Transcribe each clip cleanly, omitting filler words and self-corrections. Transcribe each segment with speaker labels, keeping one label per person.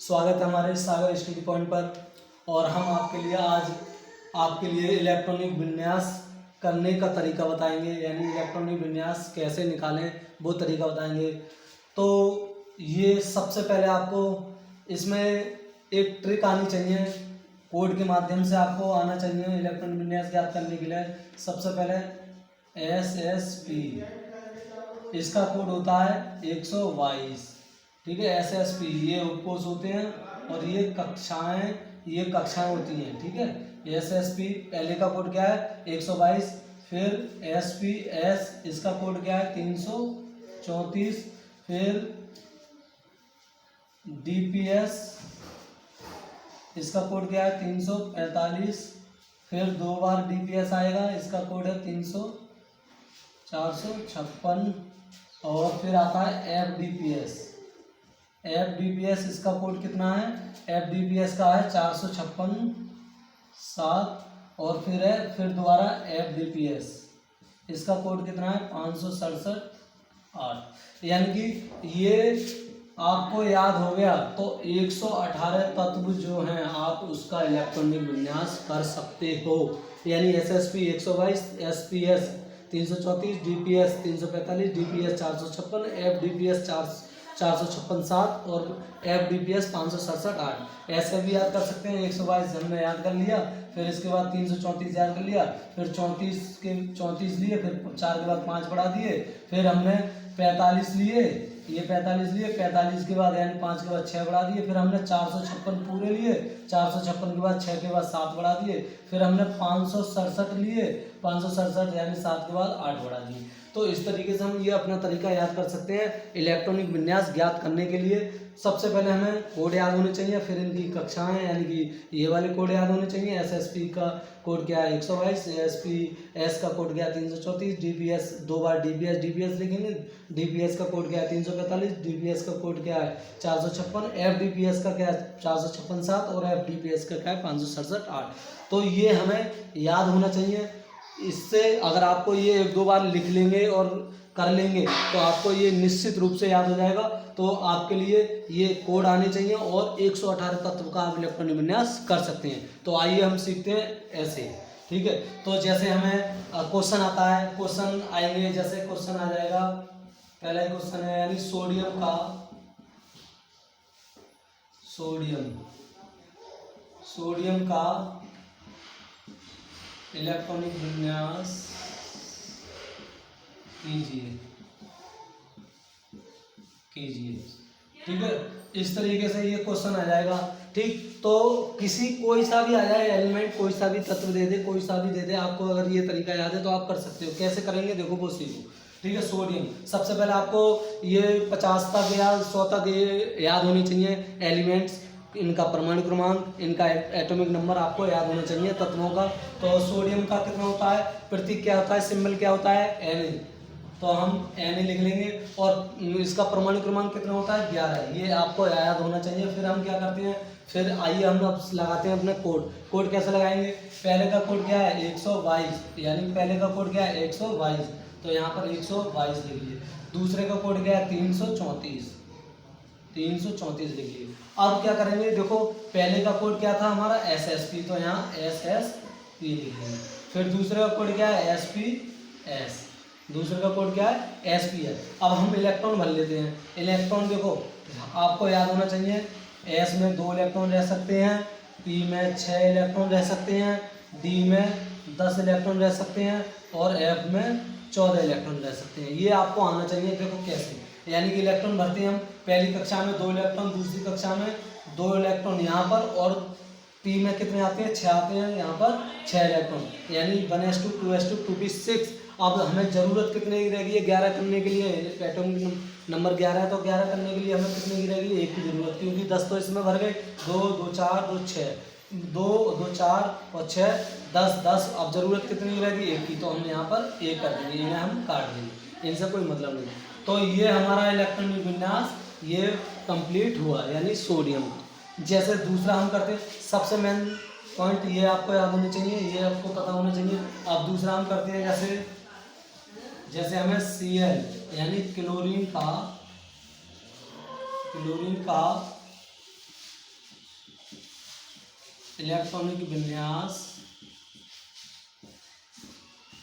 Speaker 1: स्वागत है हमारे सागर स्टडी पॉइंट पर। और हम आपके लिए इलेक्ट्रॉनिक विन्यास करने का तरीका बताएंगे, यानी इलेक्ट्रॉनिक विन्यास कैसे निकालें वो तरीका बताएंगे। तो ये सबसे पहले आपको इसमें एक ट्रिक आनी चाहिए, कोड के माध्यम से आपको आना चाहिए इलेक्ट्रॉनिक विन्यास ज्ञात करने के लिए। सबसे पहले SSP, इसका कोड होता है 122। ठीक है, SSP ये उपकोष होते हैं और ये कक्षाएं होती हैं। ठीक है, SSP पहले का कोड क्या है 122, फिर SPS इसका कोड क्या है 334, फिर DPS इसका कोड क्या है 345, फिर 2 बार DPS आएगा, इसका कोड है 456, और फिर आता है FDPS इसका कोड कितना है, FDPS का है 456-7, और फिर दोबारा FDPS इसका कोड कितना है 567-8। यानी कि ये आपको याद हो गया तो 118 तत्व जो हैं आप उसका इलेक्ट्रॉनिक विन्यास कर सकते हो। यानी SSP 122, SPS 334, DPS 345, DPS 456, FDPS 456-7 और FDPS 567-8। ऐसे भी याद कर सकते हैं। 122 हमने याद कर लिया, फिर इसके बाद 334 याद कर लिया, फिर 34 लिए, फिर 4 के बाद 5 बढ़ा दिए, फिर हमने 45 लिए, ये 45 लिए, 45 के बाद यानी 5 के बाद 6 बढ़ा दिए, फिर हमने 456 पूरे लिए, 456 के बाद 6 के बाद 7 बढ़ा दिए, फिर हमने 567 लिए, 567 यानी 7 के बाद 8 बढ़ा दिए। तो इस तरीके से हम ये अपना तरीका याद कर सकते हैं इलेक्ट्रॉनिक विन्यास ज्ञात करने के लिए। सबसे पहले हमें कोड याद होने चाहिए, फिर इनकी कक्षाएं यानी कि ये वाले कोड याद होने चाहिए। SSP का कोड क्या है 122, SPS का कोड क्या है 334, DPS 2 बार DPS लिखेंगे, DPS का कोड क्या है 345, DPS का कोड क्या है 456, FDPS का क्या है 456-7 और FDPS का क्या है 567-8। तो ये हमें याद होना चाहिए। इससे अगर आपको ये 1-2 बार लिख लेंगे और कर लेंगे तो आपको ये निश्चित रूप से याद हो जाएगा। तो आपके लिए ये कोड आने चाहिए और 118 तत्व का आप इलेक्ट्रॉनिक विन्यास कर सकते हैं। तो आइए हम सीखते हैं ऐसे। ठीक है, तो जैसे हमें क्वेश्चन आता है, क्वेश्चन आएंगे, जैसे क्वेश्चन आ जाएगा, पहला क्वेश्चन है यानी सोडियम का इलेक्ट्रॉनिक विन्यास कीजिए। ठीक है, इस तरीके से ये क्वेश्चन आ जाएगा। ठीक, तो कोई सा भी आ जाए एलिमेंट, कोई सा भी तत्व दे दे, कोई सा भी दे दे, आपको अगर ये तरीका याद है तो आप कर सकते हो। कैसे करेंगे देखो वो सीखो। ठीक है, सोडियम सबसे पहले आपको ये 50 तक या 100 तक ये याद होनी चाहिए एलिमेंट्स, इनका परमाणु क्रमांक, इनका एटॉमिक नंबर आपको याद होना चाहिए तत्वों का। तो सोडियम का कितना होता है, प्रतीक क्या होता है, सिंबल क्या होता है Na, तो हम Na लिख लेंगे। और इसका परमाणु क्रमांक कितना होता है 11, ये आपको याद होना चाहिए। फिर हम क्या करते हैं, फिर आइए हम अब लगाते हैं अपना कोड कैसे लगाएंगे। पहले का कोड क्या है 122, यानी पहले का कोड क्या है 122, तो यहाँ पर 122 लिख लिए। दूसरे का कोड क्या है 334 लिख लिए। अब क्या करेंगे देखो, पहले का कोड क्या था हमारा SSP, तो यहाँ SSP लिख लेंगे। फिर दूसरे का कोड क्या है SPS, दूसरे का कोड क्या है SPS। अब हम इलेक्ट्रॉन भर लेते हैं। इलेक्ट्रॉन देखो आपको याद होना चाहिए, S में 2 इलेक्ट्रॉन रह सकते हैं, P में 6 इलेक्ट्रॉन रह सकते हैं, D में 10 इलेक्ट्रॉन रह सकते हैं और F में 14 इलेक्ट्रॉन रह सकते हैं। ये आपको आना चाहिए। देखो कैसे, यानी कि इलेक्ट्रॉन भरते हैं हम, पहली कक्षा में 2 इलेक्ट्रॉन, दूसरी कक्षा में 2 इलेक्ट्रॉन यहाँ पर, और P में कितने आते हैं 6 आते हैं, यहाँ पर 6 इलेक्ट्रॉन, यानी 1s2 2s2 2p6। अब हमें ज़रूरत कितने की रहेगी 11 करने के लिए, एटॉमिक नंबर 11 है तो 11 करने के लिए हमें कितने की रहेगी 1 की ज़रूरत, क्योंकि 10 तो इसमें भर गए, 2 2 4 2 6, 2 2 4 और 6 10। अब ज़रूरत कितनी की रहेगी 1 की, तो हम यहाँ पर 1 कर देंगे, इन्हें हम काट देंगे, इनसे कोई मतलब नहीं। तो ये हमारा इलेक्ट्रॉनिक विन्यास ये कंप्लीट हुआ, यानी सोडियम। जैसे दूसरा हम करते हैं, सबसे मेन पॉइंट ये आपको याद होनी चाहिए, ये आपको पता होना चाहिए। अब दूसरा हम करते हैं, जैसे हमें Cl यानी क्लोरीन का इलेक्ट्रॉनिक विन्यास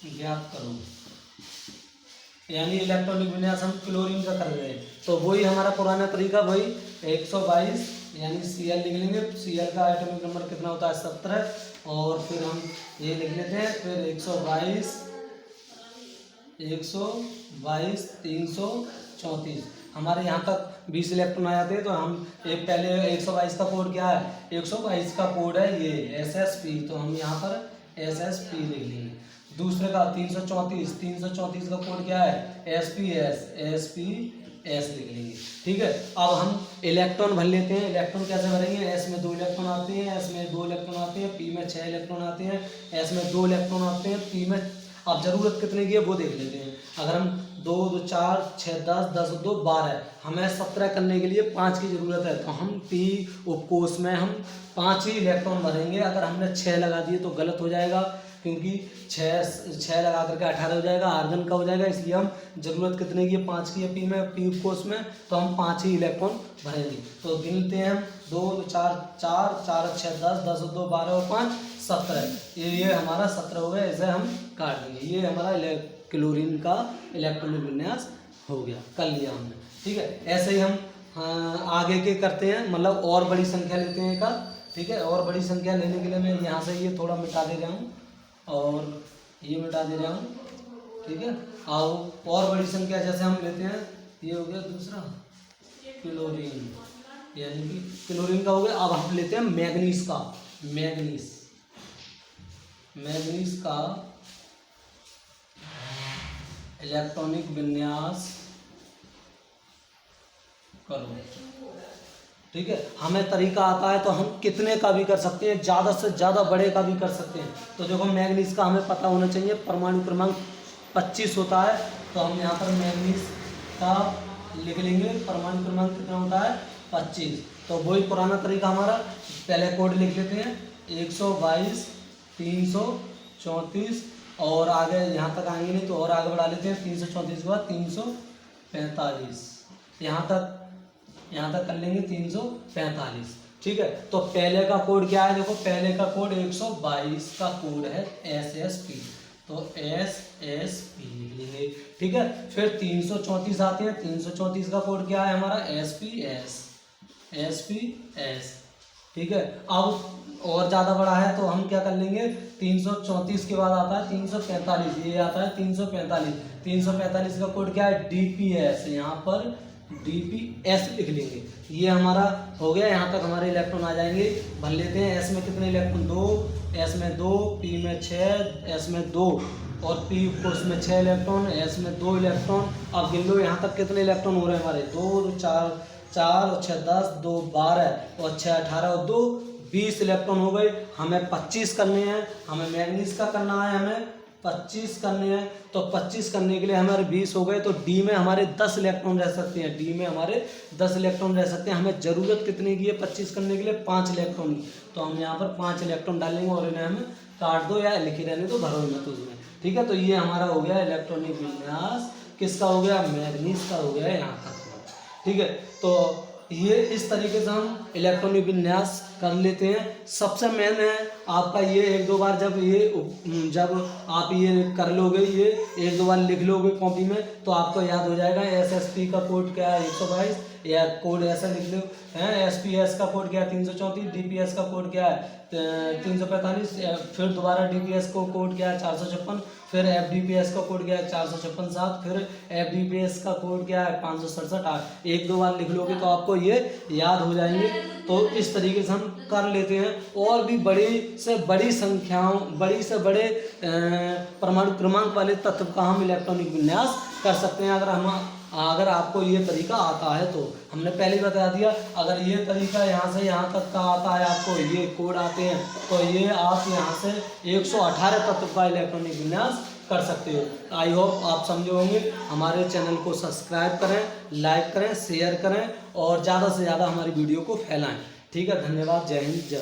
Speaker 1: ज्ञात करो, यानी इलेक्ट्रॉनिक विन्यास हम क्लोरीन का कर रहे हैं, तो वही हमारा पुराना तरीका, वही 122 यानी Cl लिख लेंगे। Cl का एटॉमिक नंबर कितना होता है 17, और फिर हम ये लिख लेते हैं, फिर 122 334 हमारे यहाँ तक 20 इलेक्ट्रॉन आ जाते हैं। तो हम एक पहले 122 का कोड क्या है, 122 का कोड है ये SsP, तो हम यहाँ पर SsP लिख लेंगे। दूसरे का 334 का कोड क्या है SPS लिख लेंगे। ठीक है, अब हम इलेक्ट्रॉन भर लेते हैं। इलेक्ट्रॉन कैसे भरेंगे, S में 2 इलेक्ट्रॉन आते हैं, S में 2 इलेक्ट्रॉन आते हैं, P में 6 इलेक्ट्रॉन आते हैं, S में 2 इलेक्ट्रॉन आते हैं, P में अब जरूरत कितने की है वो देख लेते हैं। अगर हम 2 2 4 6 10 2 12 हमें 17 करने के लिए 5 की ज़रूरत है, तो हम P उपकोष में हम 5 ही इलेक्ट्रॉन भरेंगे। अगर हमने 6 लगा दिए तो गलत हो जाएगा, क्योंकि 6 लगा करके 18 हो जाएगा, आर्गन का हो जाएगा। इसलिए हम जरूरत कितने की है 5 की है P में, P उपकोष में, तो हम 5 ही इलेक्ट्रॉन भरेंगे। तो गिनते हैं हम 2 2 4 4 4 6 10 2 12 और 5 17, ये हमारा 17 हो गया। इसे हम काट देंगे। ये हमारा क्लोरीन का इलेक्ट्रॉनिक विन्यास हो गया, कर लिया हमने। ठीक है, ऐसे ही हम आगे के करते हैं, मतलब और बड़ी संख्या लेते हैं का। ठीक है, और बड़ी संख्या लेने के लिए मैं यहाँ से ये थोड़ा मिटा दे रहा हूँ और ये मिटा दे रहा हूँ। ठीक है, और बड़ी संख्या जैसे हम लेते हैं, ये हो गया दूसरा क्लोरीन, यानी कि क्लोरीन का हो गया। अब हम लेते हैं मैग्नीज का। मैग्नीज का इलेक्ट्रॉनिक विन्यास करो। ठीक है, हमें तरीका आता है तो हम कितने का भी कर सकते हैं, ज़्यादा से ज़्यादा बड़े का भी कर सकते हैं। तो देखो मैग्नीज का हमें पता होना चाहिए, परमाणु क्रमांक 25 होता है, तो हम यहाँ पर मैग्नीज का लिख लेंगे। परमाणु क्रमांक कितना होता है 25। तो वही पुराना तरीका हमारा, पहले कोड लिख लेते हैं 122 334, और आगे यहाँ तक आएंगे नहीं तो और आगे बढ़ा लेते हैं। 334 के बाद 345, यहाँ तक कर लेंगे 345। ठीक है, तो पहले का कोड क्या है, देखो पहले का कोड 122 का कोड है SsP, तो SsP लिख लेंगे। ठीक है, फिर 334 आते हैं, 334 का कोड क्या है हमारा SPS। ठीक है, अब और ज़्यादा बड़ा है तो हम क्या कर लेंगे, 334 के बाद आता है 345, ये आता है 345 का कोड क्या है DPS, यहाँ पर DPS लिख लेंगे। ये हमारा हो गया, यहाँ तक हमारे इलेक्ट्रॉन आ जाएंगे। भर लेते हैं। S में कितने इलेक्ट्रॉन 2, S में 2, P में 6, S में 2 और P उपकोष में 6 इलेक्ट्रॉन, S में 2 इलेक्ट्रॉन। अब गिन लो यहाँ तक कितने इलेक्ट्रॉन हो रहे हैं हमारे, 2 4 और 6 10 2 12 और 6 18 और 2 20 इलेक्ट्रॉन हो गए। हमें 25 करने हैं, हमें मैग्नीज का करना है, हमें 25 करने हैं। तो 25 करने के लिए हमारे 20 हो गए, तो D में हमारे 10 इलेक्ट्रॉन रह सकते हैं। D में हमारे 10 इलेक्ट्रॉन रह सकते हैं। हमें ज़रूरत कितने की है 25 करने के लिए, 5 इलेक्ट्रॉन की। तो हम यहाँ पर 5 इलेक्ट्रॉन डालेंगे और इन्हें हमें काट दो या लिखे रहने दो, भरो में तो उसमें। ठीक है, तो ये हमारा हो गया इलेक्ट्रॉनिक विन्यास, किसका हो गया, मैग्नीज का हो गया यहाँ तक। ठीक है, तो ये इस तरीके से हम इलेक्ट्रॉनिक विन्यास कर लेते हैं। सबसे मेन है आपका ये, एक दो बार जब आप ये कर लोगे, ये एक दो बार लिख लोगे कॉपी में, तो आपको याद हो जाएगा। SsP का कोड क्या है 122, या कोड ऐसा लिख लो है। SPS का कोड क्या है 334, DPS का कोड क्या है 345, फिर दोबारा DPS को कोड क्या है 456, फिर FDPS का कोड क्या है 456 7, फिर FDPS का कोड क्या है 567 8। एक दो बार लिख लोगे तो आपको ये याद हो जाएंगे। तो इस तरीके से हम कर लेते हैं। और भी बड़ी से बड़ी संख्याओं, बड़ी से बड़े परमाणु क्रमांक वाले तत्व का हम इलेक्ट्रॉनिक विन्यास कर सकते हैं। अगर आपको ये तरीका आता है तो, हमने पहले बता दिया, अगर ये तरीका यहाँ से यहाँ तक का आता है, आपको ये कोड आते हैं, तो ये आप यहाँ से 118 तत्व का इलेक्ट्रॉनिक विन्यास कर सकते हो। आई होप आप समझे होंगे। हमारे चैनल को सब्सक्राइब करें, लाइक करें, शेयर करें और ज़्यादा से ज़्यादा हमारी वीडियो को फैलाएं। ठीक है, धन्यवाद, जय हिंद, जय।